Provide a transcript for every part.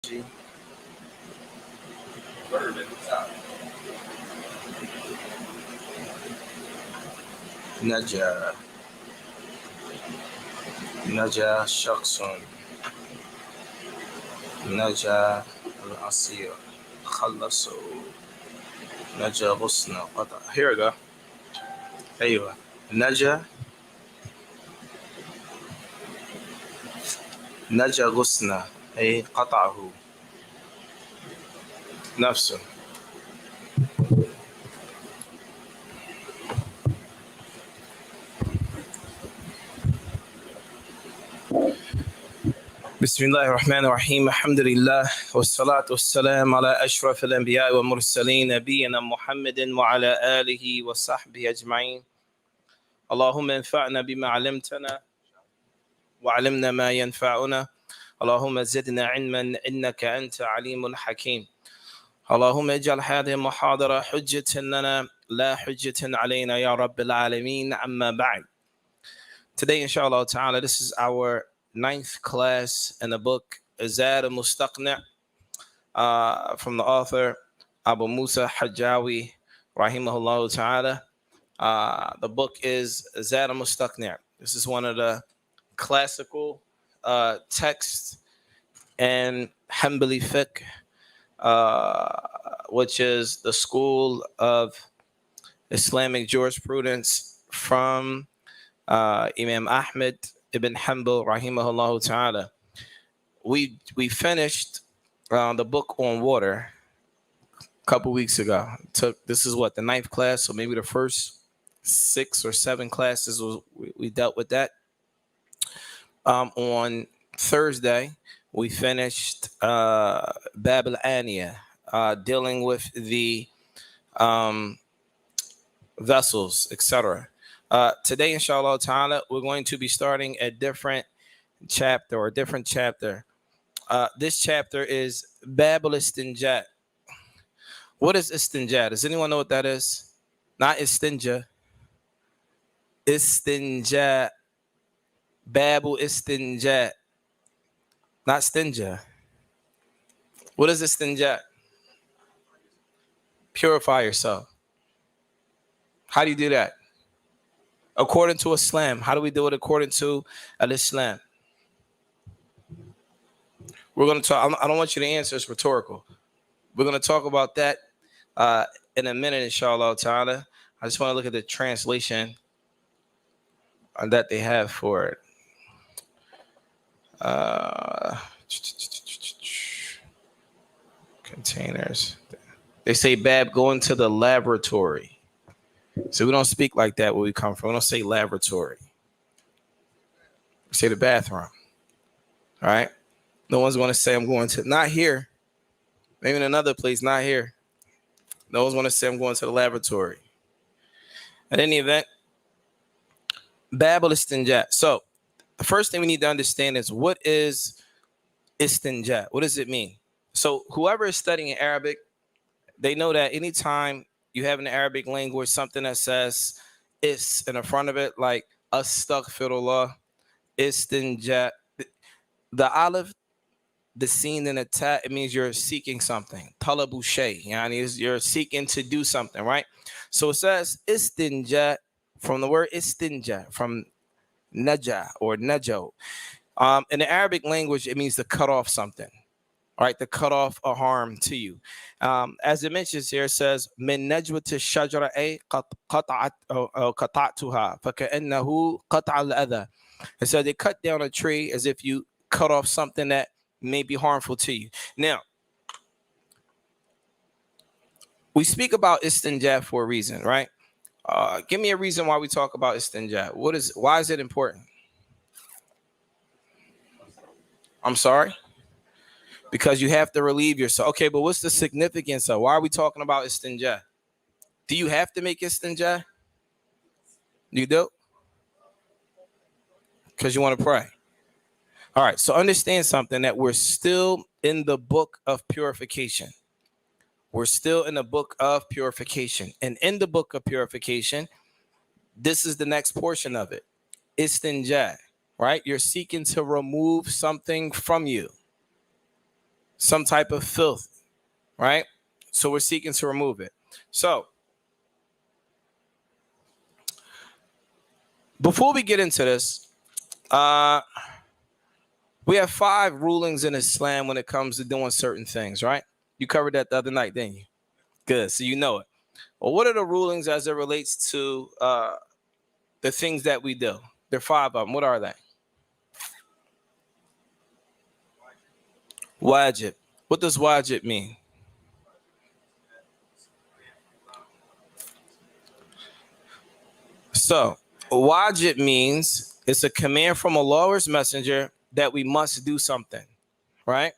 نجا نجا شخص نجا العصير خلصوا نجا غصن قطع. Here we go. أيوة نجا غصن أي قطعه نفسه. بسم الله الرحمن الرحيم. الحمد لله والصلاة والسلام على أشرف الأنبياء والمرسلين نبينا محمد وعلى آله وصحبه أجمعين. اللهم انفعنا بما علمتنا وعلمنا ما ينفعنا. اللهم زدنا علما إنك أنت عليم حكيم. اللهم اجعل هذه المحاضرة حجة لنا لا حجة علينا يا رب العالمين. أما بعد. Today, inshallah ta'ala, this is our 9th class in the book Zaad Al-Mustaq'ni from the author Abu Musa Hajjawi rahimahullah ta'ala. The book is Zaad Al-Mustaq'ni. This is one of the classical texts in Hanbali fiqh, which is the school of Islamic jurisprudence from Imam Ahmed ibn Hanbal rahimahullah ta'ala. We finished the book on water a couple weeks ago. This is what, the 9th class, so maybe the first 6 or 7 classes we dealt with that. On Thursday we finished Bab al-Aniya, dealing with the vessels, etc. Today, inshallah ta'ala, we're going to be starting a different chapter. This chapter is Bab al-Istinja. What is istinja? Does anyone know what that is? Not istinja. Istinja. Bab al-Istinja. Not stinja. What is istinja? Purify yourself. How do you do that? According to Islam. How do we do it according to Al-Islam? We're going to talk. I don't want you to answer. It's rhetorical. We're going to talk about that in a minute, inshallah ta'ala. I just want to look at the translation that they have for it. Containers. They say, Bab, go into the laboratory. So we don't speak like that where we come from. We don't say laboratory. We say the bathroom. All right? No one's going to say, I'm going to, not here. Maybe in another place, not here. No one's going to say, I'm going to the laboratory. In any event, Bab al-Istinja. So the first thing we need to understand is, what is istinja? What does it mean? So whoever is studying Arabic, they know that anytime you have in the Arabic language something that says is in the front of it, like astaghfirullah, istinja, the aleph, the sin and the ta, it means you're seeking something. Talabu shay, you're seeking to do something, right? So it says istinja from the word istinja, from naja or najo. In the Arabic language, it means to cut off something. All right, to cut off a harm to you. As it mentions here, it says, min najwati shajara ay qata'tuha faka'annahu qat'a al-adha. It says they cut down a tree as if you cut off something that may be harmful to you. Now, we speak about istinja for a reason, right? Give me a reason why we talk about istinja. Why is it important? I'm sorry? Because you have to relieve yourself. Okay, but what's the significance of why are we talking about istinja? Do you have to make istinja? You do? Because you want to pray. All right, so understand something, that we're still in the book of purification. We're still in the book of purification. And in the book of purification, this is the next portion of it. Istinja, right? You're seeking to remove something from you. some type of filth, right? So we're seeking to remove it. So before we get into this, we have 5 rulings in Islam when it comes to doing certain things, right? You covered that the other night, didn't you? Good, so you know it. Well, what are the rulings as it relates to the things that we do? There are 5 of them. What are they? Wajib. What does wajib mean? So, wajib means it's a command from Allah or His messenger that we must do something, right?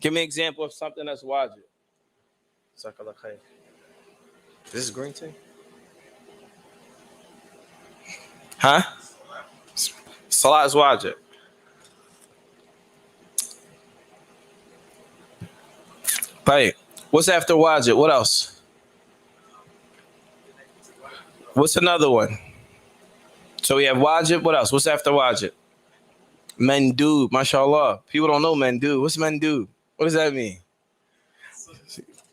Give me an example of something that's wajib. This is green tea? Huh? Salat is wajib. Right. What's after wajib? What else? What's another one? So we have wajib. What else? What's after wajib? Mandub. MashaAllah. People don't know mandub. What's mandub? What does that mean?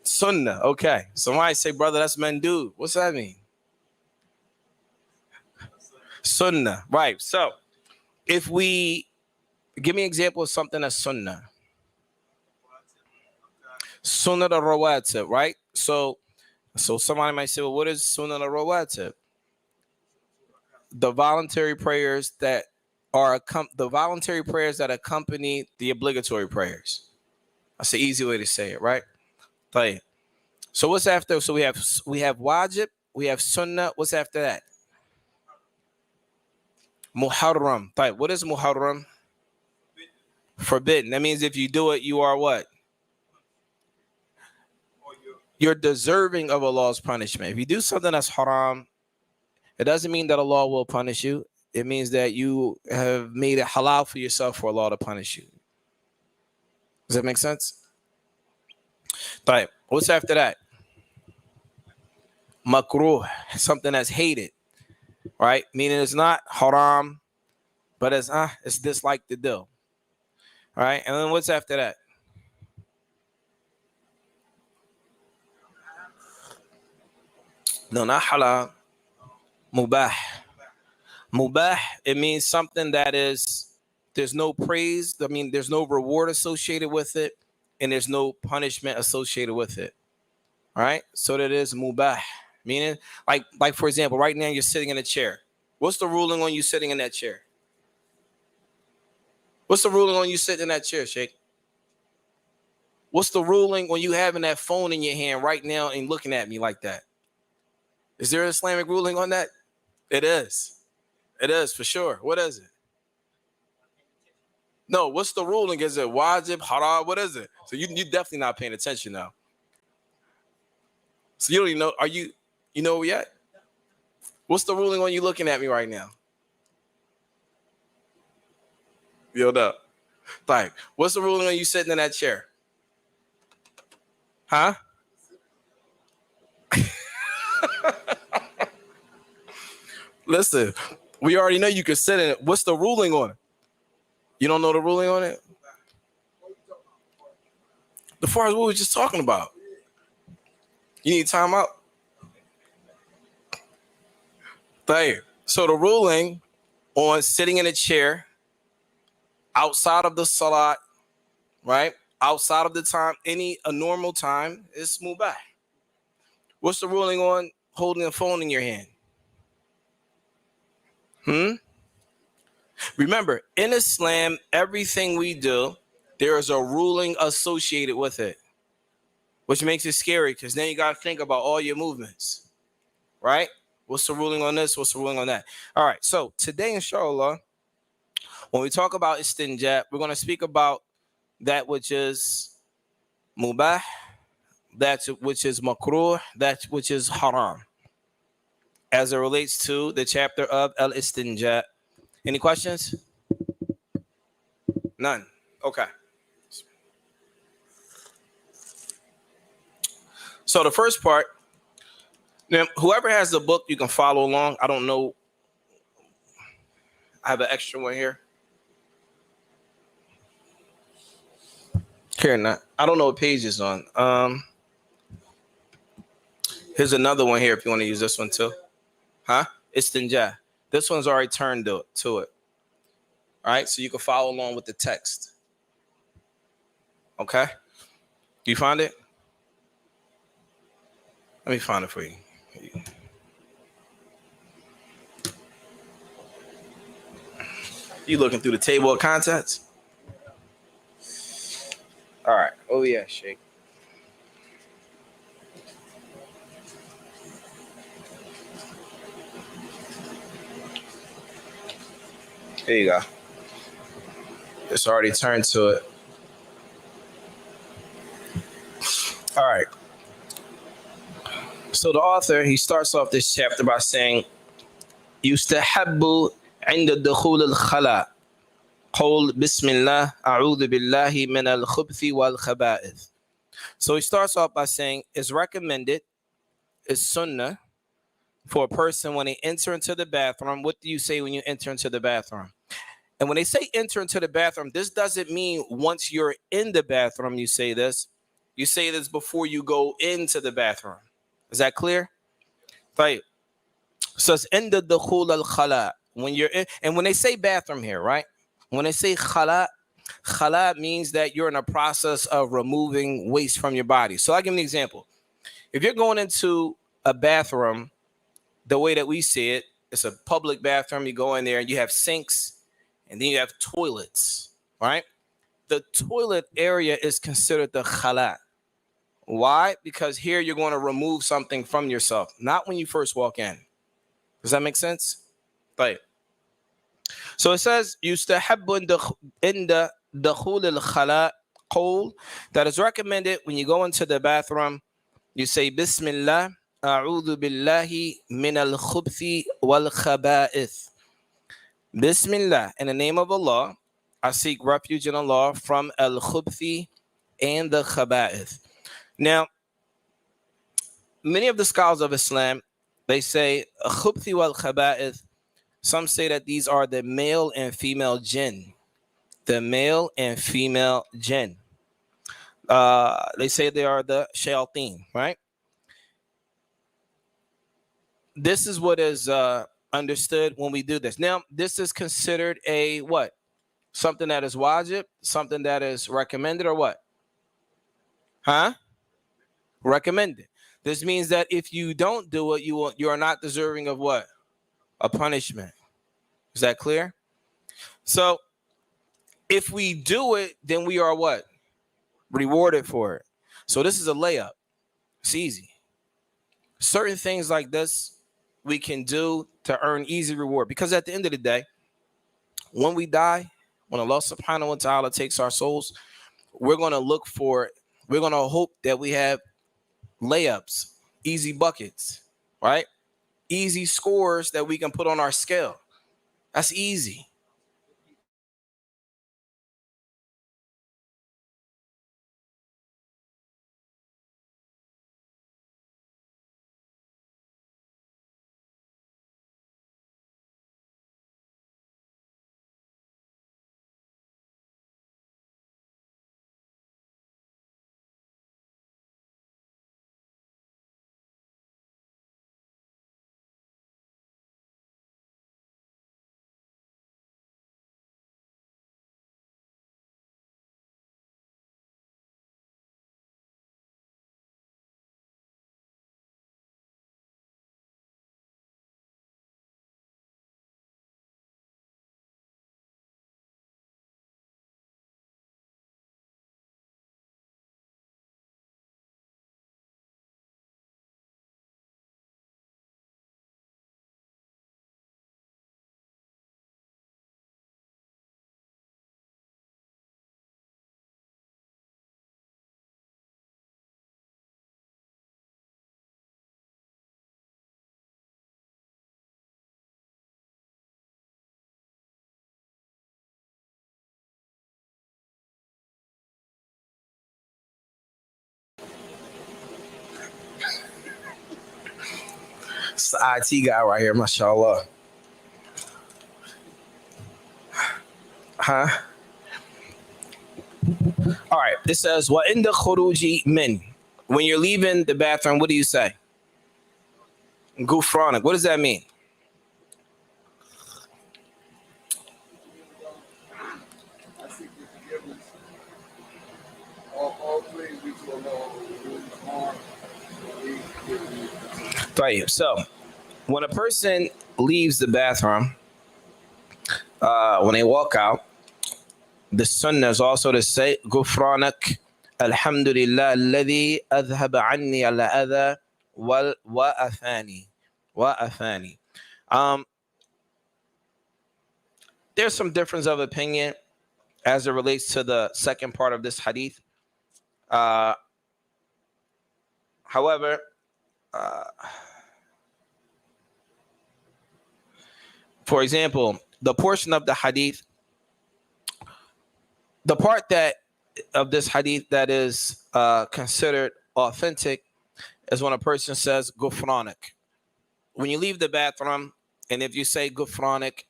Sunnah. Okay. Somebody say, brother, that's mandub. What's that mean? Sunnah. Right. So if we give me an example of something that's sunnah. Sunnah al-rawatib, right? So somebody might say, well, what is sunnah al-rawatib? The voluntary prayers that accompany the obligatory prayers. That's the easy way to say it, right? So what's after? So we have wajib, we have sunnah. What's after that? Muharram. What is muharram? Forbidden. That means if you do it, you are what? You're deserving of Allah's punishment. If you do something that's haram, it doesn't mean that Allah will punish you. It means that you have made it halal for yourself for Allah to punish you. Does that make sense? Right. What's after that? Makruh, something that's hated, right? Meaning it's not haram, but it's disliked to do. All right. And then what's after that? No, not halal. Mubah. Mubah, it means something that there's no praise. I mean, there's no reward associated with it, and there's no punishment associated with it. All right. So that is mubah, meaning like for example, right now you're sitting in a chair. What's the ruling on you sitting in that chair? What's the ruling on you sitting in that chair, Sheikh? What's the ruling on you having that phone in your hand right now and looking at me like that? Is there an Islamic ruling on that? It is. It is for sure. What is it? No, what's the ruling? Is it wajib, haram? What is it? So you definitely not paying attention now. So you don't even know. You know yet? What's the ruling on you looking at me right now? Build up. What's the ruling on you sitting in that chair? Huh? Listen, we already know you can sit in it. What's the ruling on it? You don't know the ruling on it? As far as what we were just talking about. You need time out. So the ruling on sitting in a chair outside of the salat, right? Outside of the time, a normal time is mubah. What's the ruling on holding a phone in your hand? Remember, in Islam, everything we do, there is a ruling associated with it, which makes it scary because then you got to think about all your movements, right? What's the ruling on this? What's the ruling on that? All right. So today, inshallah, when we talk about istinja, we're going to speak about that which is mubah, that which is makruh, that which is haram, as it relates to the chapter of al-istinja. Any questions? None. Okay. So the first part, now, whoever has the book, you can follow along. I don't know. I have an extra one here. Here, not. I don't know what page it's on. Here's another one here if you want to use this one too. Huh? Istinja. This one's already turned to it. All right, so you can follow along with the text. Okay? You find it? Let me find it for you. You looking through the table of contents? All right. Oh, yeah, Sheikh. Here you go. It's already turned to it. All right. So the author, he starts off this chapter by saying, يستحب عند دخول الخلاء قول بسم الله أعوذ بالله من الخبث والخبائث. So he starts off by saying, it's recommended, it's sunnah, for a person when they enter into the bathroom. What do you say when you enter into the bathroom? And when they say enter into the bathroom, this doesn't mean once you're in the bathroom you say this. You say this before you go into the bathroom. Is that clear? Right. So it's in the dukhul al-khala. When you're in, and when they say bathroom here, right? When they say khala, khala means that you're in a process of removing waste from your body. So I'll give you an example. If you're going into a bathroom, the way that we see it, it's a public bathroom. You go in there and you have sinks and then you have toilets, right? The toilet area is considered the khala. Why? Because here you're going to remove something from yourself, not when you first walk in. Does that make sense? Right. So it says, yustahabbu inda dakhul al-khala qawl, that is recommended when you go into the bathroom, you say Bismillah, a'udhu billahi min al-khubthi wal-khaba'ith. Bismillah, in the name of Allah, I seek refuge in Allah from al-khubthi and the khaba'ith. Now, many of the scholars of Islam, they say khubthi wal khaba'ith. Some say that these are the male and female jinn. The male and female jinn. They say they are the shayateen, right? This is what is understood when we do this. Now, this is considered a what? Something that is wajib, something that is recommended, or what? Huh? Recommended. This means that if you don't do it, you are not deserving of what? A punishment. Is that clear? So if we do it, then we are what? Rewarded for it. So this is a layup. It's easy. Certain things like this we can do to earn easy reward, because at the end of the day, when we die, when Allah subhanahu wa ta'ala takes our souls, we're going to look for it. We're going to hope that we have layups, easy buckets, right? Easy scores that we can put on our scale. That's easy. It's the IT guy right here, mashallah. Huh? All right. It says, "Wa inda khuruji min." When you're leaving the bathroom, what do you say? Gufranak. What does that mean? Right. So, when a person leaves the bathroom, when they walk out, the sunnah is also to say, Gufranak, Alhamdulillah, alladhi adhaba anni ala adha wal wa'afani. Wa'afani. Um, there's some difference of opinion as it relates to the second part of this hadith. However, for example, the portion of the hadith, the part that of this hadith that is considered authentic is when a person says gufranik. When you leave the bathroom, and if you say gufranik,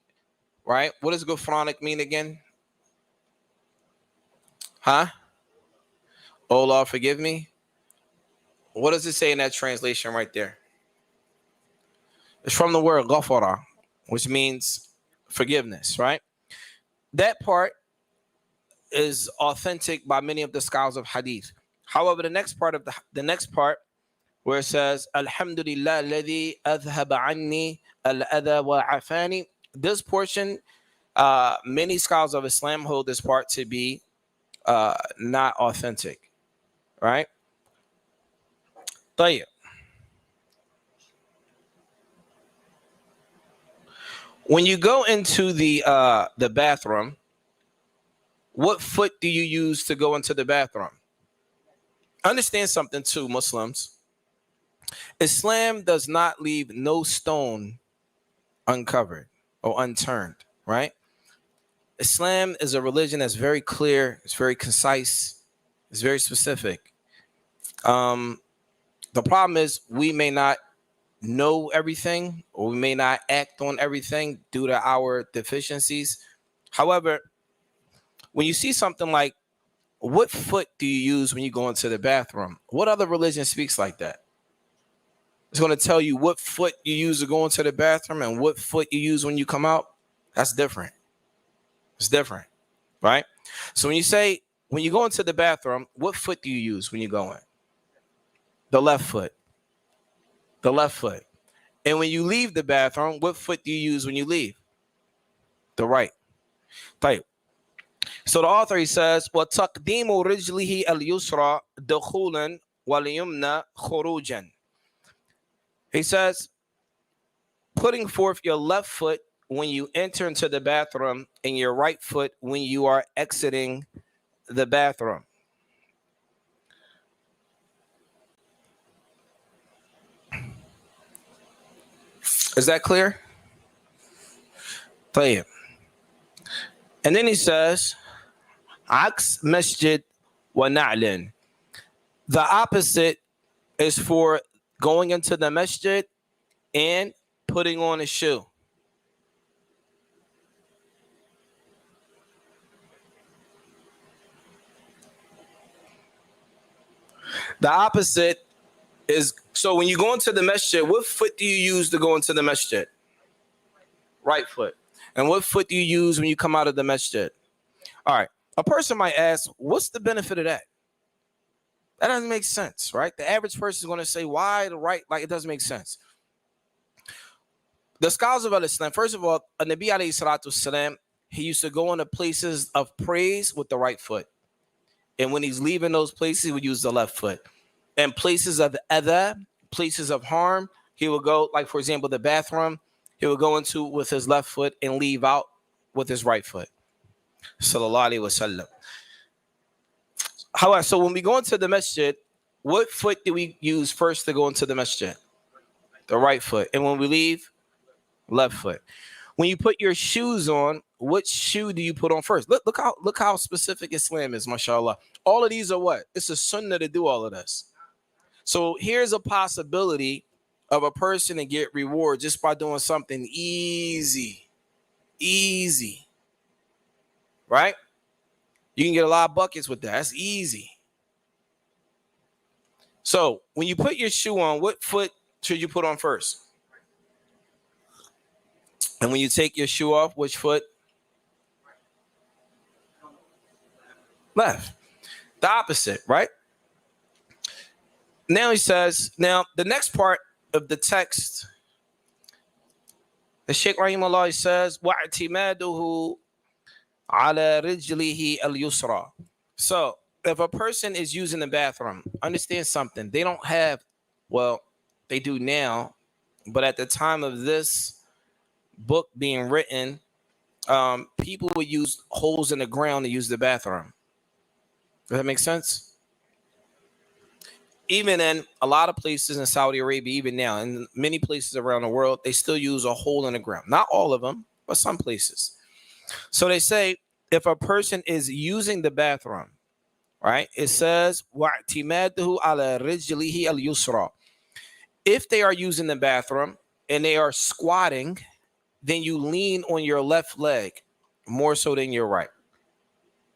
right? What does gufranik mean again? Huh? Oh Lord, forgive me. What does it say in that translation right there? It's from the word ghafara, which means forgiveness, right? That part is authentic by many of the scholars of hadith. However, the next part where it says Alhamdulillah alladhi adhaba anni al-adha wa afani, this portion, many scholars of Islam hold this part to be not authentic, right? طيب. When you go into the bathroom, what foot do you use to go into the bathroom? Understand something too, Muslims. Islam does not leave no stone uncovered or unturned, right? Islam is a religion that's very clear, it's very concise, it's very specific. The problem is we may not know everything or we may not act on everything due to our deficiencies. However, when you see something like, what foot do you use when you go into the bathroom? What other religion speaks like that? It's going to tell you what foot you use to go into the bathroom and what foot you use when you come out. That's different. It's different, right? So when you go into the bathroom, what foot do you use when you go in? The left foot. The left foot. And when you leave the bathroom, what foot do you use when you leave? The right. Type. So the author, he says, وَتَقْدِيمُ رِجْلِهِ الْيُسْرَى دَخُولًا وَالْيُمْنَى خُرُوجًا. He says, putting forth your left foot when you enter into the bathroom and your right foot when you are exiting the bathroom. Is that clear? طيب. And then he says, عكس مسجد ونعل. The opposite is for going into the masjid and putting on a shoe. The opposite is, so when you go into the masjid, what foot do you use to go into the masjid? Right foot. And what foot do you use when you come out of the masjid? All right. A person might ask, what's the benefit of that? That doesn't make sense, right? The average person is going to say, why the right? Like, it doesn't make sense. The scholars of Islam, first of all, Nabi alayhi salatu salam, he used to go into places of praise with the right foot. And when he's leaving those places, he would use the left foot. And places of adha, places of harm, he would go, like, for example, the bathroom, he would go into with his left foot and leave out with his right foot. Sallallahu alayhi wa sallam. However, so when we go into the masjid, what foot do we use first to go into the masjid? The right foot. And when we leave, left foot. When you put your shoes on, what shoe do you put on first? Look how specific Islam is, mashallah. All of these are what? It's a sunnah to do all of this. So here's a possibility of a person to get reward just by doing something easy. Easy. Right? You can get a lot of buckets with that. That's easy. So when you put your shoe on, what foot should you put on first? And when you take your shoe off, which foot? Left. The opposite, right? Now he says, now the next part of the text, the Shaykh Rahimahullah says, وَاعْتِمَادُهُ عَلَى رِجْلِهِ الْيُسْرَى. So if a person is using the bathroom, understand something. They don't have, well, they do now, but at the time of this book being written, people would use holes in the ground to use the bathroom. Does that make sense? Even in a lot of places in Saudi Arabia, even now, in many places around the world, they still use a hole in the ground. Not all of them, but some places. So they say if a person is using the bathroom, right, it says, وَاعْتِمَادُهُ عَلَى رِجْلِهِ الْيُسْرَى. If they are using the bathroom and they are squatting, then you lean on your left leg more so than your right.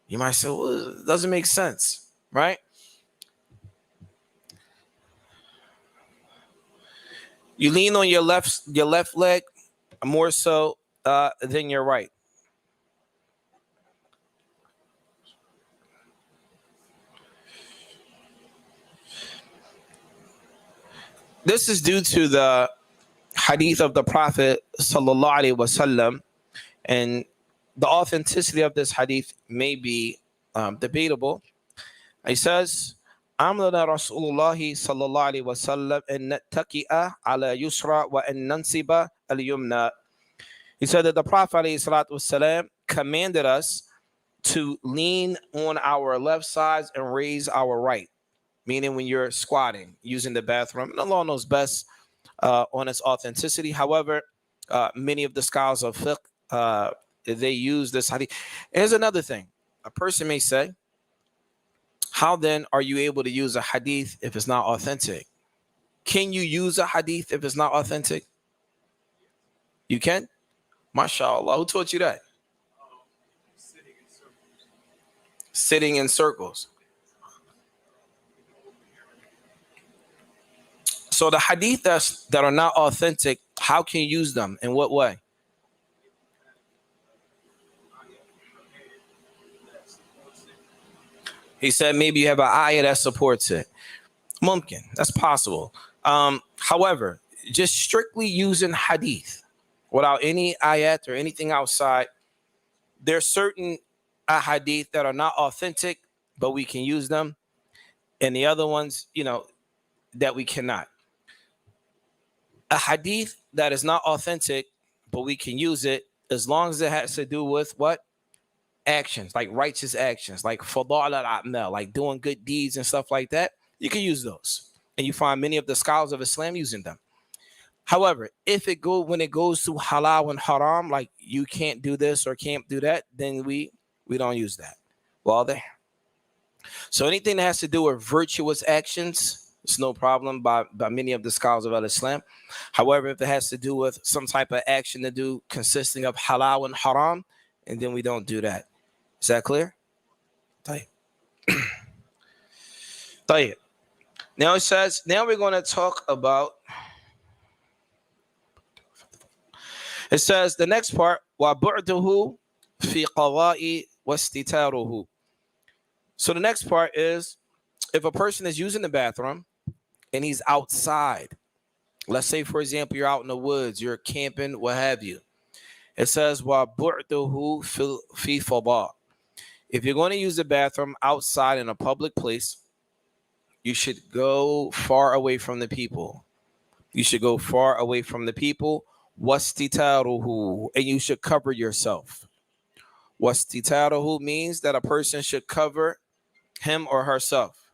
You might say, well, it doesn't make sense, right? You lean on your left leg more so than your right. This is due to the hadith of the Prophet sallallahu alaihi wasallam, and the authenticity of this hadith may be debatable. He says, "Amrana Rasulullah sallallahu alaihi wasallam an nattaqi'a ala yusra wa an nansiba al yumna." He said that the Prophet alayhi salatu wasalam commanded us to lean on our left sides and raise our right, meaning when you're squatting using the bathroom. And Allah knows best on its authenticity. However, many of the scholars of fiqh, they use this hadith. Here's another thing. A person may say, how then are you able to use a hadith if it's not authentic? Can you use a hadith if it's not authentic? You can? MashaAllah. Who taught you that? Sitting in circles. So the hadith that are not authentic, how can you use them? In what way? He said maybe you have an ayah that supports it. Mumkin, that's possible. However, just strictly using hadith without any ayat or anything outside, there are certain hadith that are not authentic, but we can use them. And the other ones, that we cannot. A hadith that is not authentic, but we can use it as long as it has to do with what? Actions, like righteous actions, like fadal al-a'mal, like doing good deeds and stuff like that. You can use those. And you find many of the scholars of Islam using them. However, when it goes to halal and haram, like you can't do this or can't do that, then we don't use that. Well, there. So anything that has to do with virtuous actions, it's no problem by many of the scholars of Islam. However, if it has to do with some type of action to do consisting of halal and haram, and then we don't do that. Is that clear? Tayyib. Now it says, now we're going to talk about, it says the next part, وَبُعْدُهُ فِي قَوَاءِ وَاسْتِتَارُهُ. So the next part is, if a person is using the bathroom and he's outside, let's say, for example, you're out in the woods, you're camping, what have you. It says, وَبُعْدُهُ فِي فَضَاء. If you're going to use the bathroom outside in a public place, you should go far away from the people. You should go far away from the people. وَاسْتِتَارُهُ. And you should cover yourself. وَاسْتِتَارُهُ means that a person should cover him or herself.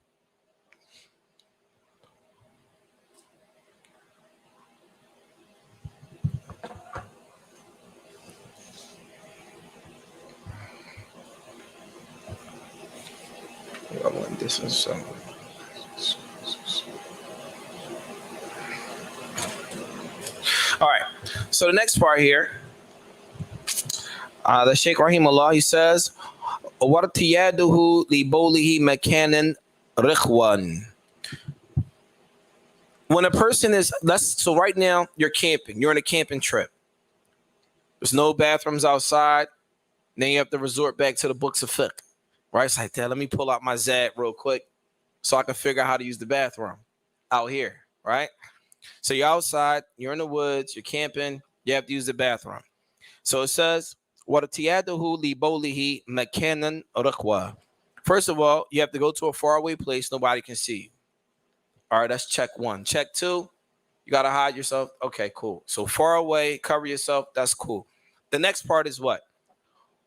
I want this one somewhere. All right. So the next part here, the Shaykh Rahimahullah, he says, وَارْتِيَادُهُ لِبَوْلِهِ مَكَانًا رِخْوًا. When a person is, so right now you're camping, you're on a camping trip. There's no bathrooms outside. Then you have to resort back to the books of fiqh. Right? It's like that. Let me pull out my Zaad real quick so I can figure out how to use the bathroom out here. Right? So you're outside, you're in the woods, you're camping, you have to use the bathroom. So it says, وَارْتِيَادُهُ لِبَوْلِهِ مَكَانًا رِخْوًا. First of all, you have to go to a faraway place nobody can see you. All right, that's check one. Check two, you got to hide yourself. Okay, cool. So far away, cover yourself, that's cool. The next part is what?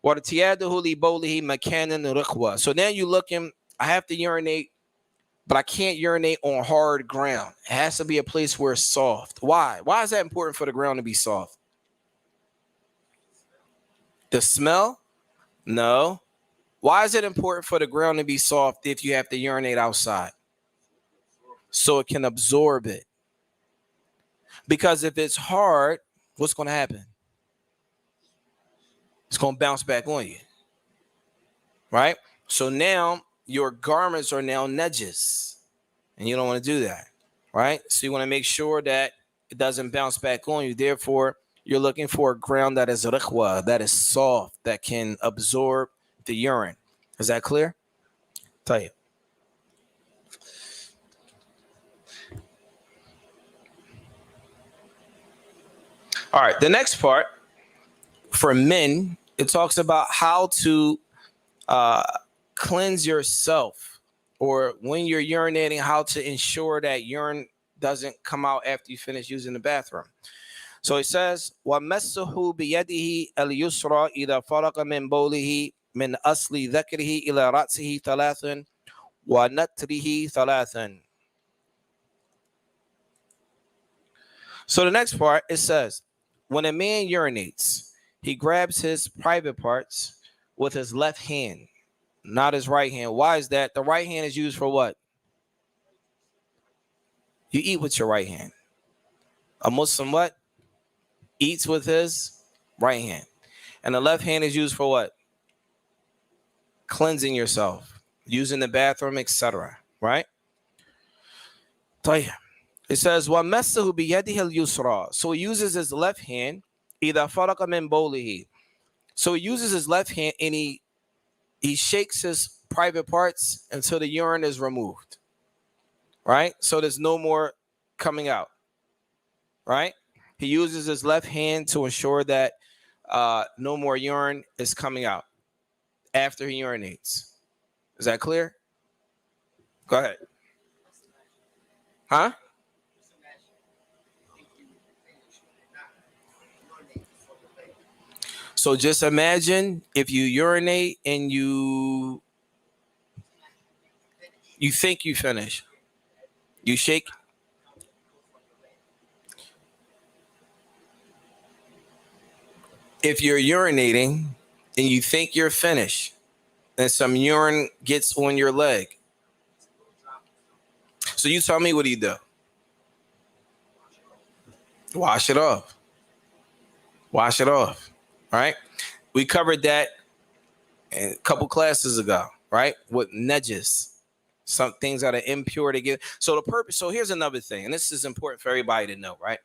وَارْتِيَادُهُ لِبَوْلِهِ مَكَانًا رِخْوًا. So now you're looking, I have to urinate, but I can't urinate on hard ground. It has to be a place where it's soft. Why? Why is that important for the ground to be soft? The smell? No. Why is it important for the ground to be soft if you have to urinate outside? So it can absorb it. Because if it's hard, what's going to happen? It's going to bounce back on you. Right? So now your garments are now najis. And you don't want to do that. Right? So you want to make sure that it doesn't bounce back on you. Therefore, you're looking for a ground that is rikhwa, that is soft, that can absorb the urine. Is that clear? Tell you. All right, the next part for men, it talks about how to cleanse yourself, or when you're urinating, how to ensure that urine doesn't come out after you finish using the bathroom. So it says, وَمَسَّهُ بِيَدِهِ الْيُسْرَى إِذَا فَرَقَ مِنْ بَوْلِهِ مِنْ أَصْلِ ذَكْرِهِ إِلَى رَأْسِهِ ثَلَاثًا وَنَتْرِهِ ثَلَاثًا. So the next part, it says, when a man urinates, he grabs his private parts with his left hand, not his right hand. Why is that? The right hand is used for what? You eat with your right hand. A Muslim what? Eats with his right hand. And the left hand is used for what? Cleansing yourself, using the bathroom, etc. Right? It says, وَمَسَّهُ بِيَدِهِ الْيُسْرَى. So he uses his left hand, إِذَا فَرَقَ مِنْ بَوْلِهِ. So he uses his left hand and he shakes his private parts until the urine is removed. Right? So there's no more coming out. Right? He uses his left hand to ensure that no more urine is coming out after he urinates. Is that clear? Go ahead. Huh? So just imagine if you urinate and you think you finish. You shake. If you're urinating and you think you're finished and some urine gets on your leg. So you tell me, what do you do? Wash it off. Wash it off. All right. We covered that a couple classes ago, right? With najis. Some things that are impure to get. So the purpose. So here's another thing, and this is important for everybody to know, right?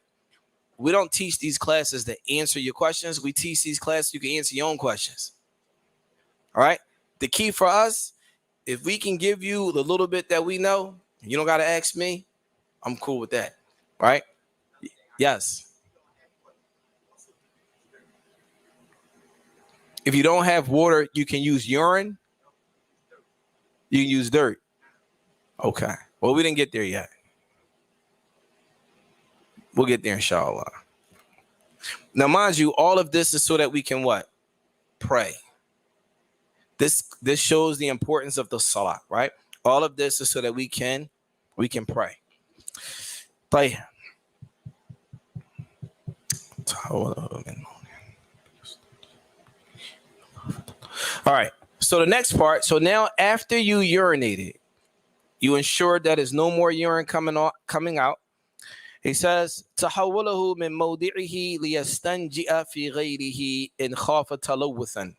We don't teach these classes to answer your questions. We teach these classes you can answer your own questions. All right. The key for us, if we can give you the little bit that we know, you don't got to ask me. I'm cool with that. Right? Yes. If you don't have water, you can use urine. You can use dirt. Okay. Well, we didn't get there yet. We'll get there, inshallah. Now, mind you, all of this is so that we can what? Pray. This shows the importance of the salah, right? All of this is so that we can pray. Pray. All right. So the next part. So now after you urinated, you ensure that there's no more urine coming out. He says, تحوله من موضعه ليستنجئ في غيره إن خاف تلوثا.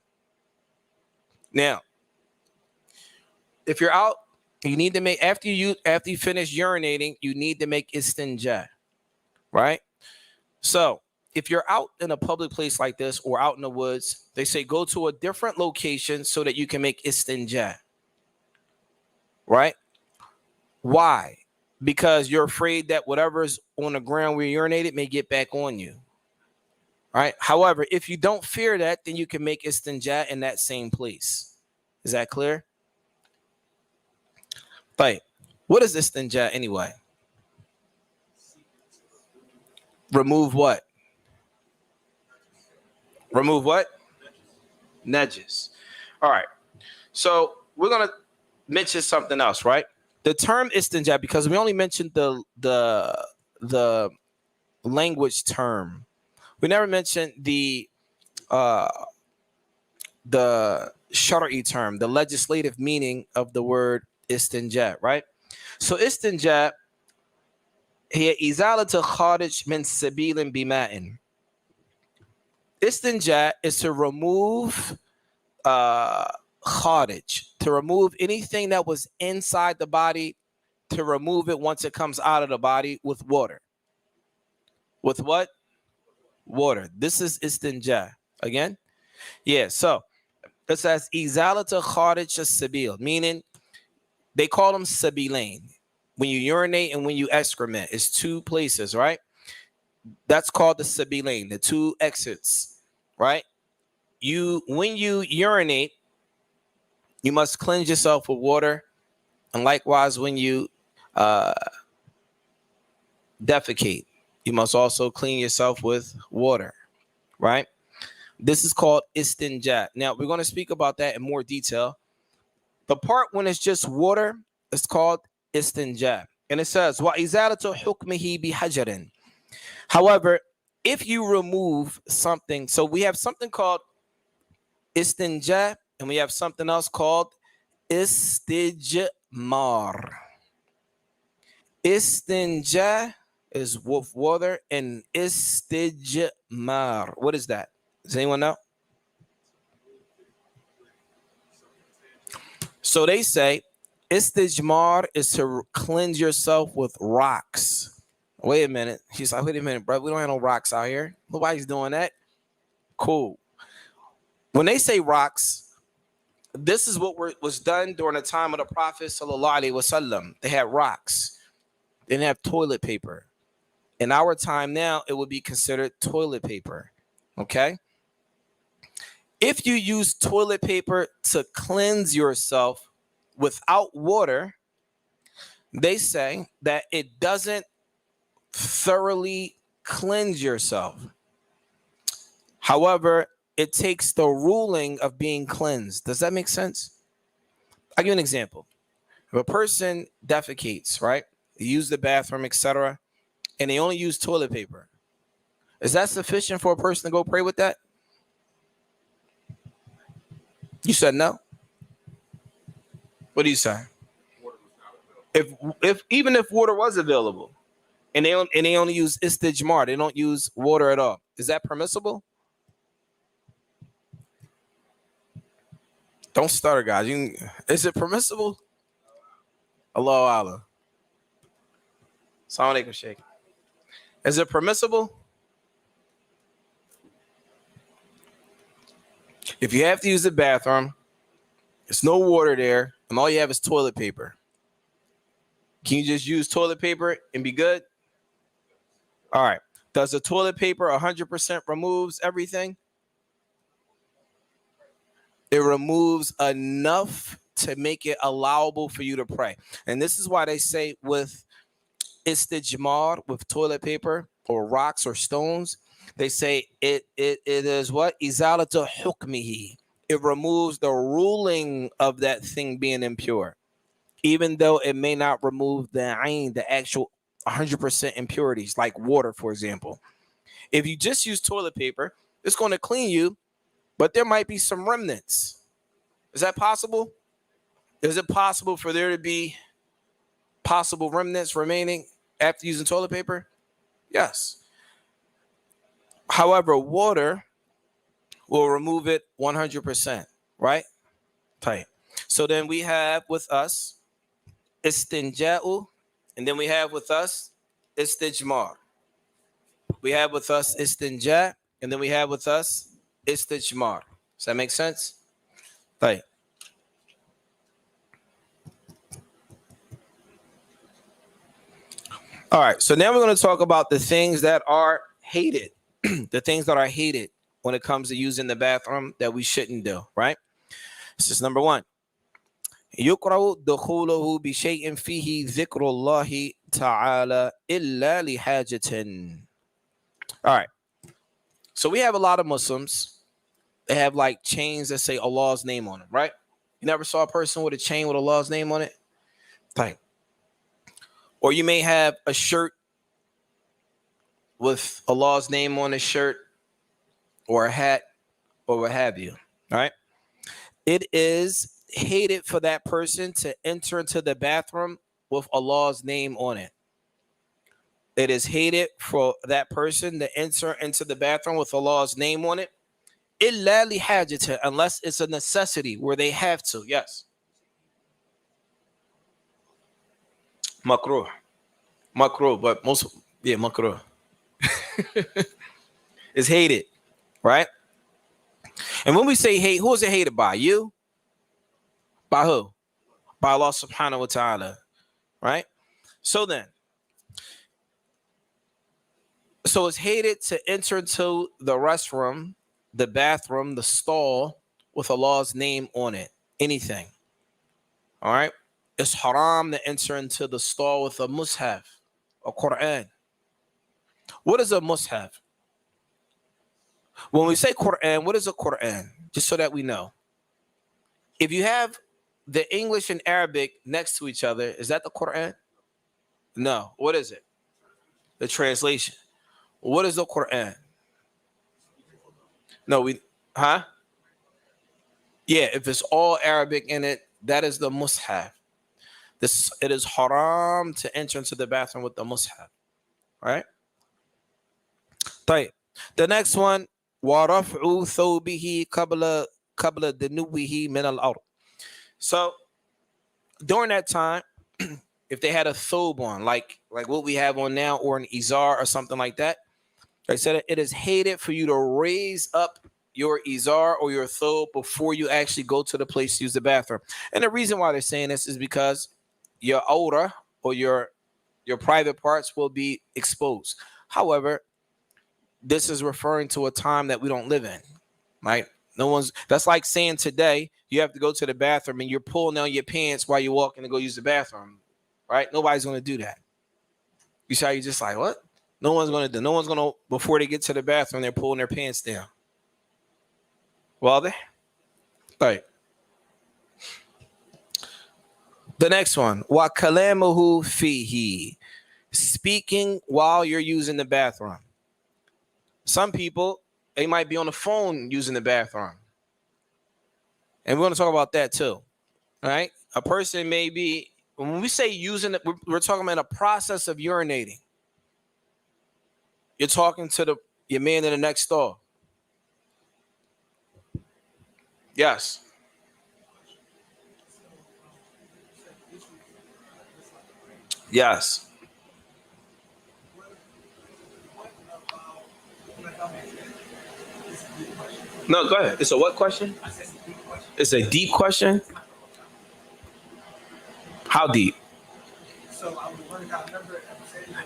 Now, if you're out, you need to make after you finish urinating, you need to make istinja, right? So if you're out in a public place like this or out in the woods, they say go to a different location so that you can make istinja, right? Why? Because you're afraid that whatever's on the ground where you urinated may get back on you, right? However, if you don't fear that, then you can make istinja in that same place. Is that clear? But what is istinja anyway? Remove what? Remove what? Najis. All right. So we're gonna mention something else, right? The term istinja, because we only mentioned the language term. We never mentioned the shar'i term, the legislative meaning of the word istinja, right? So istinja هي إزالة خارج من سبيل بماء. Istinja is to remove kharij, to remove anything that was inside the body, to remove it once it comes out of the body with water. With what? Water. This is istinja. Again? Yeah, so it says izalata kharij as-sabil, meaning they call them sabilain. When you urinate and when you excrement, it's two places, right? That's called the sabilain, the two exits, right? When you urinate, you must cleanse yourself with water, and likewise when you defecate, you must also clean yourself with water, right? This is called istinja. Now we're going to speak about that in more detail. The part when it's just water is called istinja, and it says wa izalatu hukmihi bihajarin. However, if you remove something, so we have something called istinja, and we have something else called istijmar. Istinja is with water, and istijmar, what is that? Does anyone know? So they say istijmar is to cleanse yourself with rocks. Wait a minute. He's like, wait a minute, bro. We don't have no rocks out here. Nobody's doing that. Cool. When they say rocks, this is what was done during the time of the Prophet sallallahu alaihi wasallam. They had rocks. They didn't have toilet paper. In our time now, it would be considered toilet paper. Okay? If you use toilet paper to cleanse yourself without water, they say that it doesn't thoroughly cleanse yourself. However, it takes the ruling of being cleansed. Does that make sense? I'll give you an example. If a person defecates, right? They use the bathroom, etc., and they only use toilet paper. Is that sufficient for a person to go pray with that? You said no. What do you say? If even if water was available, and they only use istijmar, they don't use water at all, is that permissible? Don't stutter, guys. Is it permissible? Allahu Allah. Assalamu alaikum, Sheikh. Is it permissible? If you have to use the bathroom, there's no water there, and all you have is toilet paper. Can you just use toilet paper and be good? All right. Does the toilet paper 100% removes everything? It removes enough to make it allowable for you to pray. And this is why they say with istijmar, with toilet paper or rocks or stones, they say it is what? Izalatu hukmihi. It removes the ruling of that thing being impure, even though it may not remove the ayn, the actual 100% impurities, like water, for example. If you just use toilet paper, it's going to clean you, but there might be some remnants. Is that possible? Is it possible for there to be possible remnants remaining after using toilet paper? Yes. However, water will remove it 100%, right? Tight. So then we have with us istinja'u, and then we have with us istijmar. We have with us istinja, and then we have with us istijmar. Does that make sense? Right. All right. So now we're going to talk about the things that are hated, the things that are hated when it comes to using the bathroom that we shouldn't do, right? This is number one. يقرأ دخوله بشيء فيه ذكر الله تعالى إلا لحاجة. All right. So we have a lot of Muslims. They have like chains that say Allah's name on them, right? You never saw a person with a chain with Allah's name on it? Like, or you may have a shirt with Allah's name on the shirt, or a hat, or what have you, right? It is hated for that person to enter into the bathroom with Allah's name on it. It is hated for that person to enter into the bathroom with Allah's name on it. إِلَّا لِحَاجَةٍ, unless it's a necessity where they have to. Yes. Makruh. Makruh, but most, yeah, makruh. It's hated, right? And when we say hate, who is it hated by? You? By who? By Allah subhanahu wa ta'ala, right? So then, so it's hated to enter into the restroom, the bathroom, the stall with Allah's name on it. Anything. All right? It's haram to enter into the stall with a mushaf, a Quran. What is a mushaf? When we say Quran, what is a Quran? Just so that we know. If you have the English and Arabic next to each other, is that the Quran? No. What is it? The translation. What is the Quran? No, huh? Yeah, if it's all Arabic in it, that is the mushaf. It is haram to enter into the bathroom with the mushaf. Right? The next one, وَرَفْعُ ثَوْبِهِ قَبْلَ دَنُوِّهِ مِنَ الْأَرْضِ. So during that time, if they had a thobe on, like what we have on now, or an izar or something like that, they said it is hated for you to raise up your izar or your thobe before you actually go to the place to use the bathroom. And the reason why they're saying this is because your aura or your private parts will be exposed. However, this is referring to a time that we don't live in, right? That's like saying today you have to go to the bathroom and you're pulling down your pants while you're walking to go use the bathroom, right? Nobody's going to do that. You see how you're just like, what? No one's going to do. No one's going to, before they get to the bathroom, they're pulling their pants down. Well, right. The next one, wa kalamuhu fihi, speaking while you're using the bathroom. Some people, they might be on the phone using the bathroom. And we're going to talk about that too. All right? A person may be, when we say using it, we're talking about a process of urinating. You're talking to your man in the next door. Yes. Yes. No, go ahead. It's a what question? It's a deep question. How deep?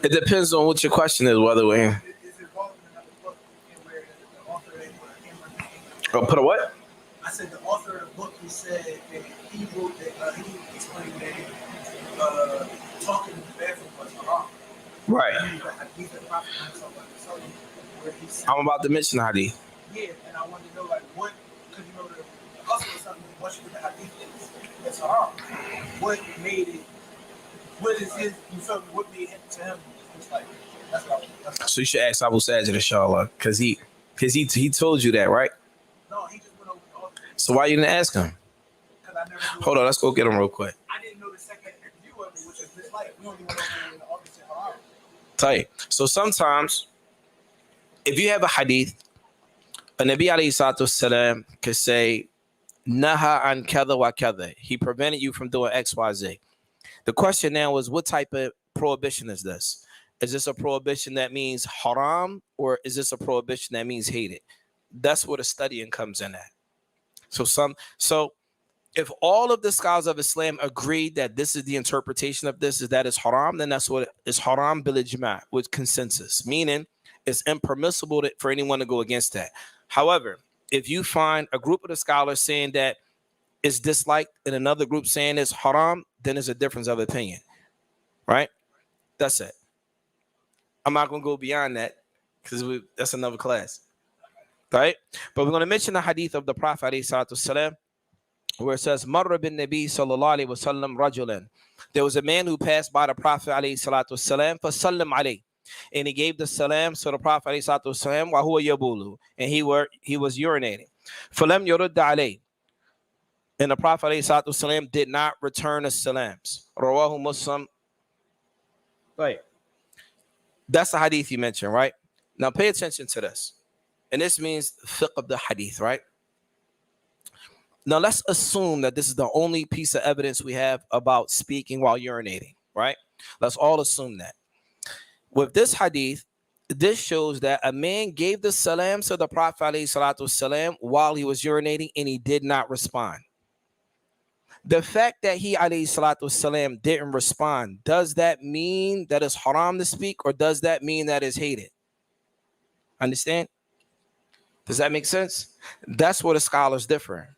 It depends on what your question is, whether we. Oh, put a what? I said the author of the book, he said that he wrote that he explained that talking in the bathroom was haram. Right. I'm about to mention hadith. Yeah, and I wanted to know like what, because you know the author was something once you put the hadith that's haram. What made it? What is his? You feel me? What made it to him? It's like that's what. So you should ask Abu Sajid, inshallah, because he told you that, right? No, he just went over the author. So why you didn't ask him? Hold on, let's go get him real quick. I didn't know the second view of it, which is this light. We only went over when the author said haram. Tight. So sometimes, if you have a hadith, a Nabi alayhi salatu wasalam could say, Naha an kada wa kada. He prevented you from doing X, Y, Z. The question now is, what type of prohibition is this? Is this a prohibition that means haram, or is this a prohibition that means hated? That's where the studying comes in at. So if all of the scholars of Islam agree that this is the interpretation of this, is that it's haram, then that's what is haram bil ijma', with consensus, meaning it's impermissible for anyone to go against that. However, if you find a group of the scholars saying that it's disliked and another group saying it's haram, then there's a difference of opinion, right? That's it. I'm not going to go beyond that because that's another class, right? But we're going to mention the hadith of the Prophet ﷺ, where it says, Marra bin Nabi sallallahu alayhi wa sallam rajulan. There was a man who passed by the Prophet alayhi salatu wasalam, fasallam alayhi, and he gave the salam to the Prophet alayhi salatu wasalam, wa huwa yabulu, and he was urinating. Falam yurudda alayhi, and the Prophet alayhi salatu wasalam did not return the salams. Rawahu Muslim. Right. That's the hadith you mentioned, right? Now pay attention to this. And this means fiqh of the hadith, right? Now let's assume that this is the only piece of evidence we have about speaking while urinating, right? Let's all assume that. With this hadith, this shows that a man gave the salam to the Prophet ﷺ while he was urinating and he did not respond. The fact that he ﷺ didn't respond, does that mean that it's haram to speak, or does that mean that it's hated? Understand? Does that make sense? That's where the scholars differ.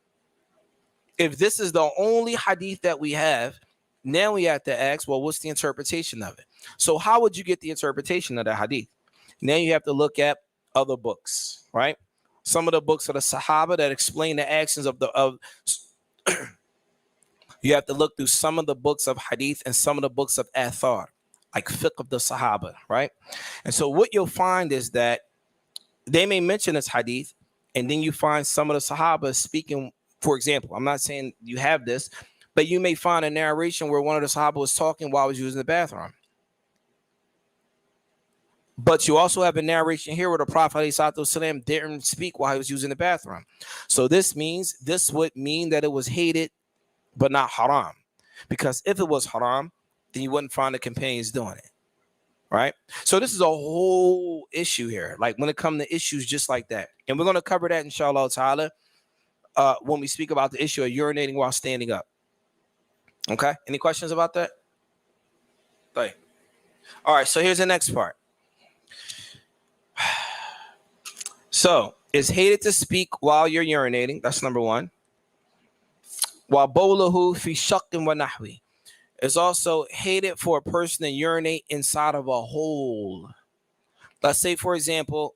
If this is the only hadith that we have, now we have to ask, well, what's the interpretation of it? So how would you get the interpretation of the hadith? Now you have to look at other books, right? Some of the books of the Sahaba that explain the actions of you have to look through some of the books of hadith and some of the books of athar, like fiqh of the Sahaba, right? And so what you'll find is that they may mention this hadith, and then you find some of the Sahaba speaking. For example, I'm not saying you have this, but you may find a narration where one of the Sahaba was talking while he was using the bathroom. But you also have a narration here where the Prophet ﷺ didn't speak while he was using the bathroom. So this would mean that it was hated, but not haram. Because if it was haram, then you wouldn't find the companions doing it. Right? So this is a whole issue here. Like when it comes to issues just like that. And we're going to cover that, inshallah ta'ala, when we speak about the issue of urinating while standing up. Okay? Any questions about that? All right, so here's the next part. So it's hated to speak while you're urinating. That's number one. While bowlahu fi shaqqin wa nahwi. It's also hated for a person to urinate inside of a hole. Let's say, for example,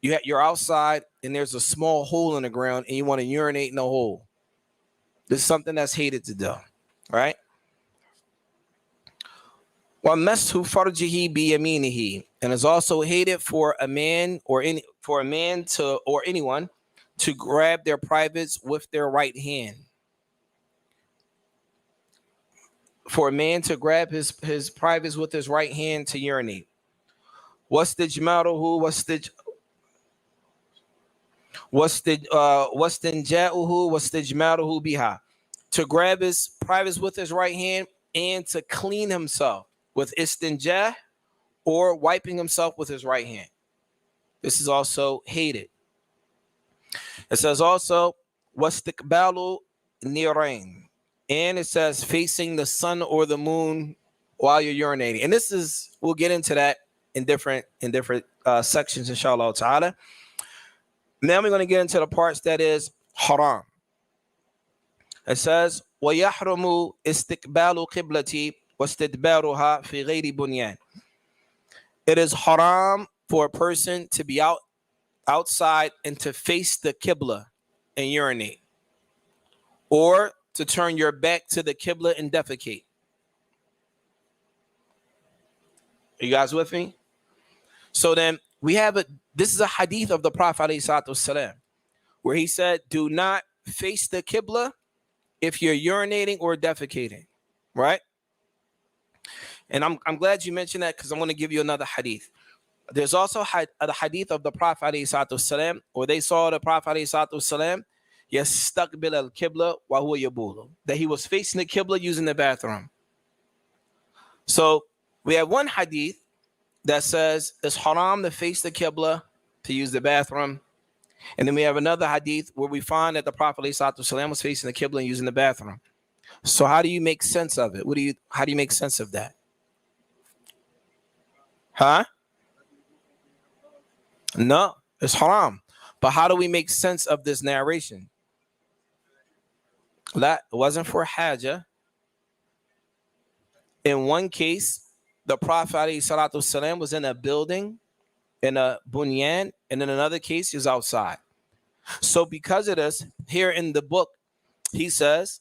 you're outside and there's a small hole in the ground and you want to urinate in the hole. This is something that's hated to do, right? وَمَسْهُ فَرْجِهِ بِيَمِينِهِ, and it's also hated for a man or anyone to grab their privates with their right hand. For a man to grab his privates with his right hand to urinate. وَاسْتِجْمَارُهُ وَاسْتِنْجَاؤُهُ وَاسْتِجْمَارُهُ بِهَا, to grab his privates with his right hand and to clean himself with istinja, or wiping himself with his right hand. This is also hated. It says also wastiqbalu nirain, and it says facing the sun or the moon while you're urinating. And this is, we'll get into that in different sections, inshallah ta'ala. Now we're going to get into the parts that is haram. It says وَيَحْرُمُ إِسْتِقْبَالُ قِبْلَةِ وَاسْتِدْبَارُهَا فِي غَيْرِ بُنْيَانٍ. It is haram for a person to be outside and to face the Qibla and urinate, or to turn your back to the Qibla and defecate. Are you guys with me? So then we have this is a hadith of the Prophet ﷺ, where he said, do not face the Qibla if you're urinating or defecating, right? And I'm glad you mentioned that, because I'm going to give you another hadith. There's also the hadith of the Prophet ﷺ, where they saw the Prophet ﷺ, يستقبل القبلة وهو يبول. That he was facing the Qibla using the bathroom. So we have one hadith that says it's haram to face the Qibla to use the bathroom. And then we have another hadith where we find that the Prophet ﷺ was facing the Qibla and using the bathroom. So how do you make sense of it? How do you make sense of that? Huh? No, it's haram. But how do we make sense of this narration? That wasn't for hajjah. In one case, the Prophet ﷺ was in a building, in a bunyan, and in another case, he was outside. So because of this, here in the book, he says,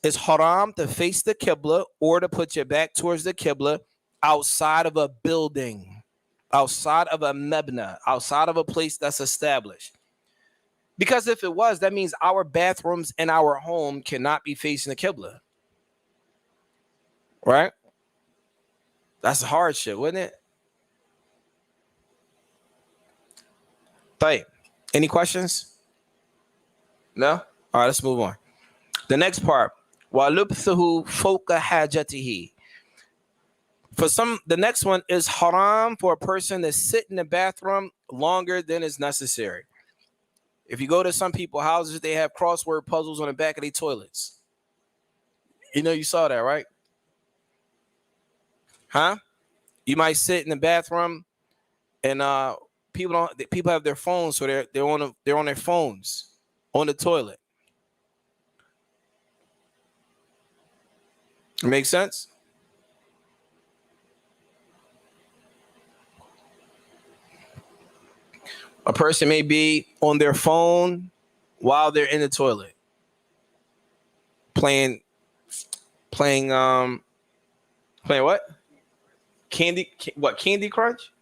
it's haram to face the Qibla or to put your back towards the Qibla outside of a building, outside of a mebna, outside of a place that's established. Because if it was, that means our bathrooms in our home cannot be facing the Qibla. Right? That's a hardship, wouldn't it? Right. Any questions? No? All right, let's move on. The next part. وَلُبْثُهُ فَوْقَ حَاجَتِهِ. The next one is haram for a person to sit in the bathroom longer than is necessary. If you go to some people's houses, they have crossword puzzles on the back of their toilets. You know, you saw that, right? Huh? You might sit in the bathroom and people have their phones, so they're on their phones on the toilet. Make sense? A person may be on their phone while they're in the toilet, playing what? Candy Crunch?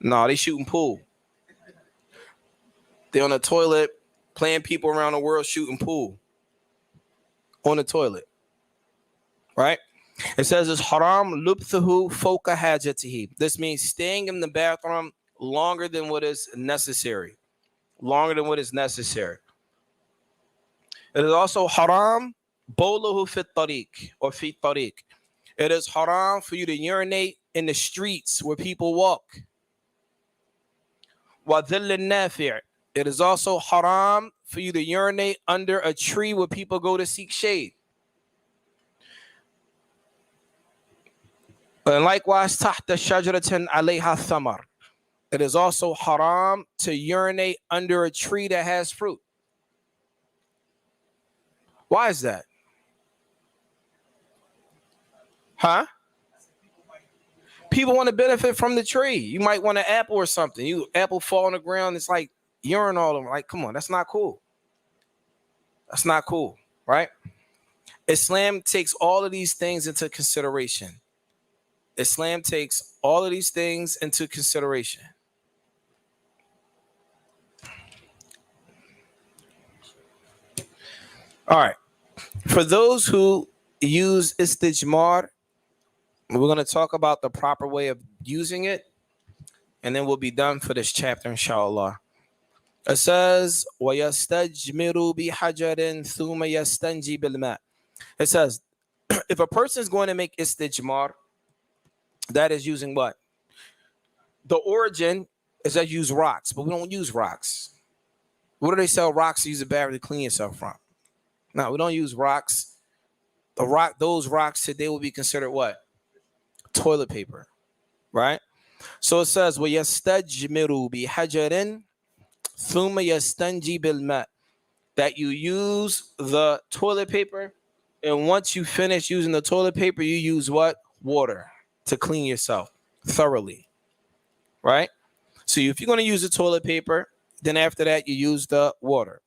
No, they shooting pool. They're on the toilet playing people around the world shooting pool on the toilet. Right? It says it's haram lubthuhu fawqa hajatihi. This means staying in the bathroom longer than what is necessary. Longer than what is necessary. It is also haram bowluhu fit tariq or fit tariq. It is haram for you to urinate in the streets where people walk. Wa dhill nafi'. It is also haram for you to urinate under a tree where people go to seek shade. And likewise, tahta shajaratin alayha thamar. It is also haram to urinate under a tree that has fruit. Why is that? Huh? People want to benefit from the tree. You might want an apple or something. Apple fall on the ground, it's like urine all over. Like, come on, that's not cool. That's not cool, right? Islam takes all of these things into consideration. Islam takes all of these things into consideration. All right. For those who use istijmar, we're going to talk about the proper way of using it, and then we'll be done for this chapter, inshallah. It says, وَيَسْتَجْمِرُ بِحَجَرٍ ثُمَّ يَسْتَنْجِي بِالْمَاءِ. It says, if a person is going to make istijmar, that is using what? The origin is that you use rocks, but we don't use rocks. What do they sell rocks to use a barrier to clean yourself from? No, we don't use rocks. Those rocks today will be considered what? Toilet paper, right? So it says, وَيَسْتَجْمِرُ بِحَجَرٍ ثُمَّ يَسْتَنْجِي بِالْمَاءِ. That you use the toilet paper, and once you finish using the toilet paper, you use what? Water to clean yourself thoroughly, right? So if you're going to use the toilet paper, then after that, you use the water.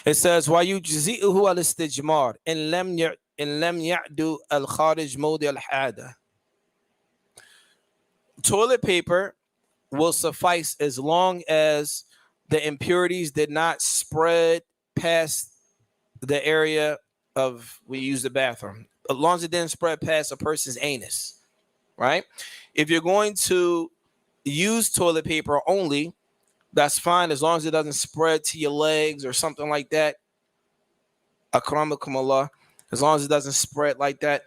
It says, وَيُجْزِئُهُ الْإِسْتِجْمَارِ إِنْ لَمْ يَعْدُ الْخَارِجْ مَوْضِعَ الْحَادَةِ. Toilet paper will suffice as long as the impurities did not spread past the area of we use the bathroom. As long as it didn't spread past a person's anus, right? If you're going to use toilet paper only, that's fine as long as it doesn't spread to your legs or something like that. Akramakum Allah. As long as it doesn't spread like that,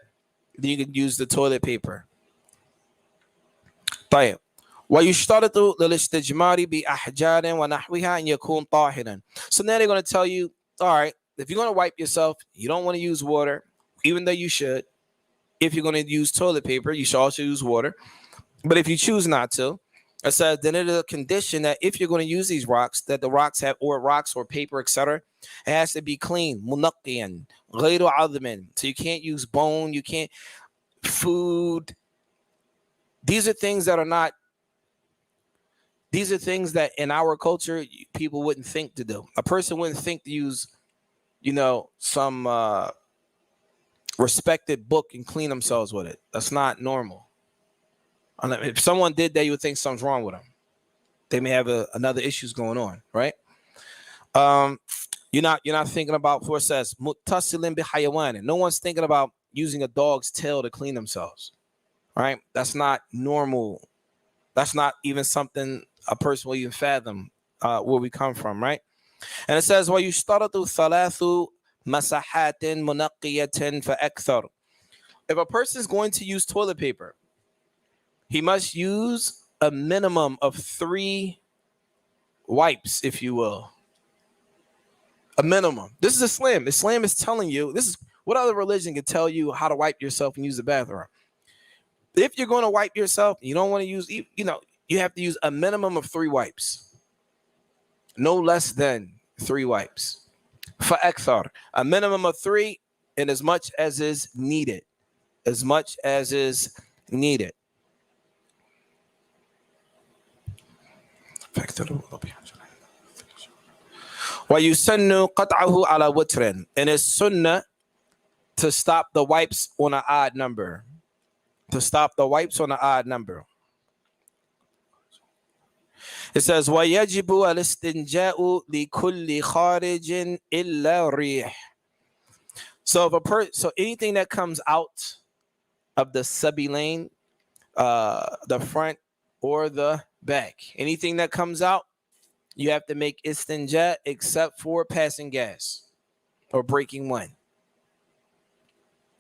then you can use the toilet paper. طيب. ويشترط للاستجمار بأحجار ونحوها أن يكون طاهرا. So now they're going to tell you, all right, if you're going to wipe yourself, you don't want to use water, even though you should. If you're going to use toilet paper, you should also use water. But if you choose not to, it says then it is a condition that if you're going to use these rocks, that the rocks have or paper, etc., it has to be clean. منقيا غير عظم. So you can't use bone, you can't food. These are things that are not. These are things that in our culture people wouldn't think to do. A person wouldn't think to use, some respected book and clean themselves with it. That's not normal. If someone did that, you would think something's wrong with them. They may have another issues going on, right? You're not thinking about. For it says muttasilin bihayawan. No one's thinking about using a dog's tail to clean themselves, right? That's not normal. That's not even something a person will even fathom where we come from, right? And it says, وَيُشْتَرَطُ ثَلَاثُ مَسَحَاتٍ مُنَقِّيَةٍ فَأَكْثَرُ. If a person is going to use toilet paper, he must use a minimum of 3 wipes, if you will. A minimum. This is Islam. Islam is telling you, this is what other religion can tell you how to wipe yourself and use the bathroom. If you're going to wipe yourself, you don't want to use, you have to use a minimum of 3 wipes. No less than 3 wipes. فَأَكْثَرُ. A minimum of 3 and as much as is needed. As much as is needed. وَيُسَنُّ قَطْعَهُ عَلَى وِتْرٍ. And it's sunnah to stop the wipes on an odd number. To stop the wipes on an odd number. It says, وَيَجِبُ الْإِسْتِنْجَاءُ لِكُلِّ خَارِجٍ إِلَّا رِيحٍ. So anything that comes out of the sabilane, the front or the back, anything that comes out, you have to make istinja except for passing gas or breaking wind.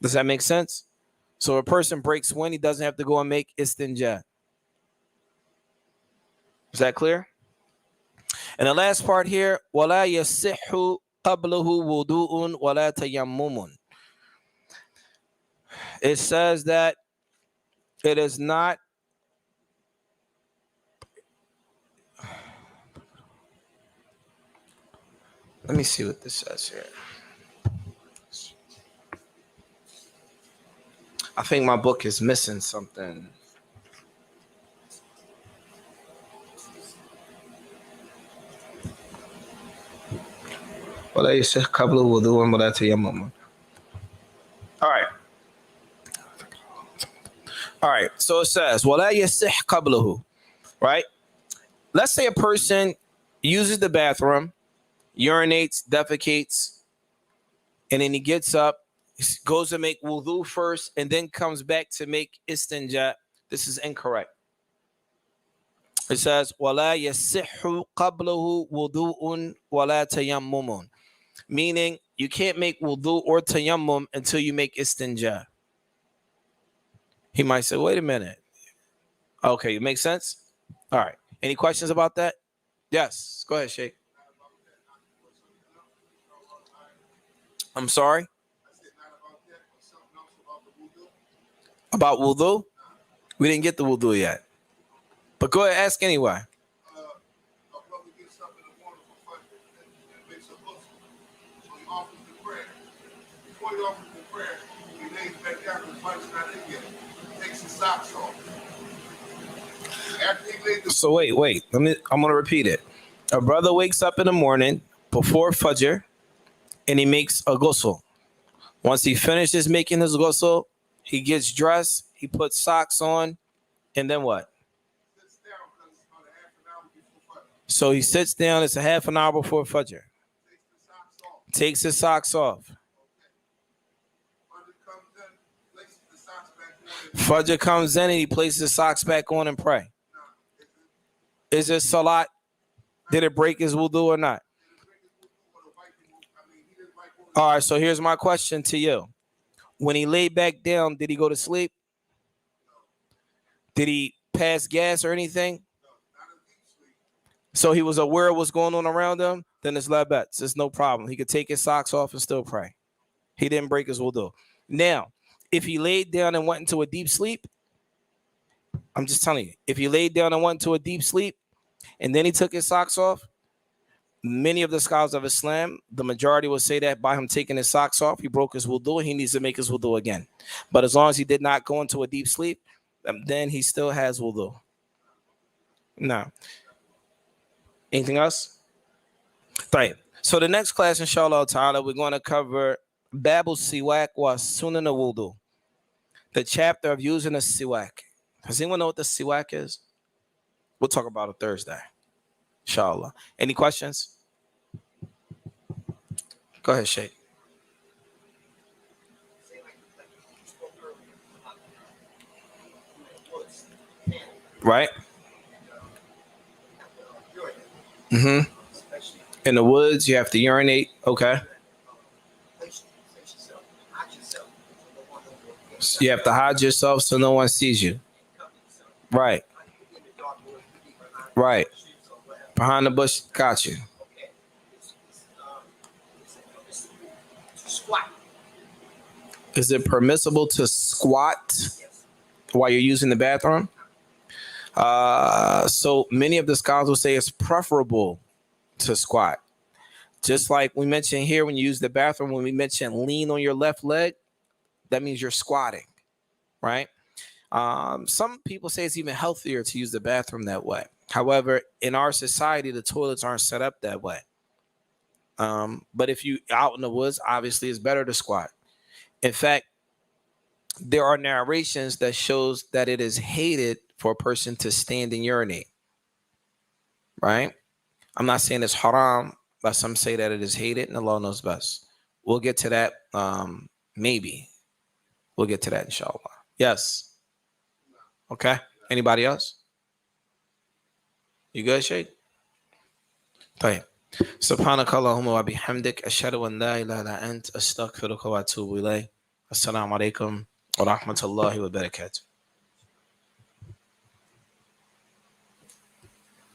Does that make sense? So a person breaks wind, he doesn't have to go and make istinja. Is that clear? And the last part here, وَلَا يَصِحُّ قَبْلَهُ وُضُوءٌ وَلَا تَيَمُّمٌ. It says that it is not let me see what this says here. I think my book is missing something. All right. So it says, وَلَا يَصِحْ قَبْلَهُ. Right? Let's say a person uses the bathroom, urinates, defecates, and then he gets up, goes to make wudu first, and then comes back to make istinja. This is incorrect. It says, وَلَا يَصِحُّ قَبْلَهُ وُضُوءٌ وَلَا تَيَمُّمٌ. Meaning, you can't make wudu or tayammum until you make istinja. He might say, wait a minute. Okay, it makes sense? All right. Any questions about that? Yes. Go ahead, Sheikh. I'm sorry? About wudu? We didn't get the wudu yet. But go ahead, ask anyway. Before he offers the prayer, he lays back down his wife's not in yet. Takes his socks off. After he lays the So wait. I'm gonna repeat it. A brother wakes up in the morning before Fajr and he makes a ghusl. Once he finishes making his ghusl, he gets dressed, he puts socks on, and then what? So he sits down, it's a half an hour before Fajr. Takes his socks off. Fajr comes in and he places his socks back on and pray. Is it salat? Did it break his wudu or not? All right, so here's my question to you. When he laid back down, did he go to sleep? Did he pass gas or anything? So he was aware of what's going on around him? Then it's labets. It's no problem. He could take his socks off and still pray. He didn't break his wudu. Now, if he laid down and went into a deep sleep, I'm just telling you, if he laid down and went into a deep sleep and then he took his socks off, many of the scholars of Islam, the majority will say that by him taking his socks off, he broke his wudu. He needs to make his wudu again. But as long as he did not go into a deep sleep, then he still has wudu. No. Anything else? Right. So the next class, inshallah ta'ala, we're going to cover Babul Siwak wa Sunan al-Wudu, the chapter of using a siwak. Does anyone know what the siwak is? We'll talk about it Thursday, inshallah. Any questions? Go ahead, Sheikh. Right? Mm-hmm. In the woods, you have to urinate. Okay. So you have to hide yourself so no one sees you. Right. Right. Behind the bush, got you. Is it permissible to squat while you're using the bathroom? So many of the scholars will say it's preferable to squat. Just like we mentioned here when you use the bathroom, when we mentioned lean on your left leg, that means you're squatting, right? Some people say it's even healthier to use the bathroom that way. However, in our society, the toilets aren't set up that way. But if you out in the woods, obviously it's better to squat. In fact, there are narrations that shows that it is hated for a person to stand and urinate, right? I'm not saying it's haram, but some say that it is hated, and Allah knows best. We'll get to that. Maybe we'll get to that, inshallah. Yes. Okay. Anybody else? You good, Sheikh? طيب. سبحانك اللهم وبحمدك أشهد أن لا إله إلا أنت أستغفرك وأتوب إليك. السلام عليكم ورحمة الله وبركاته.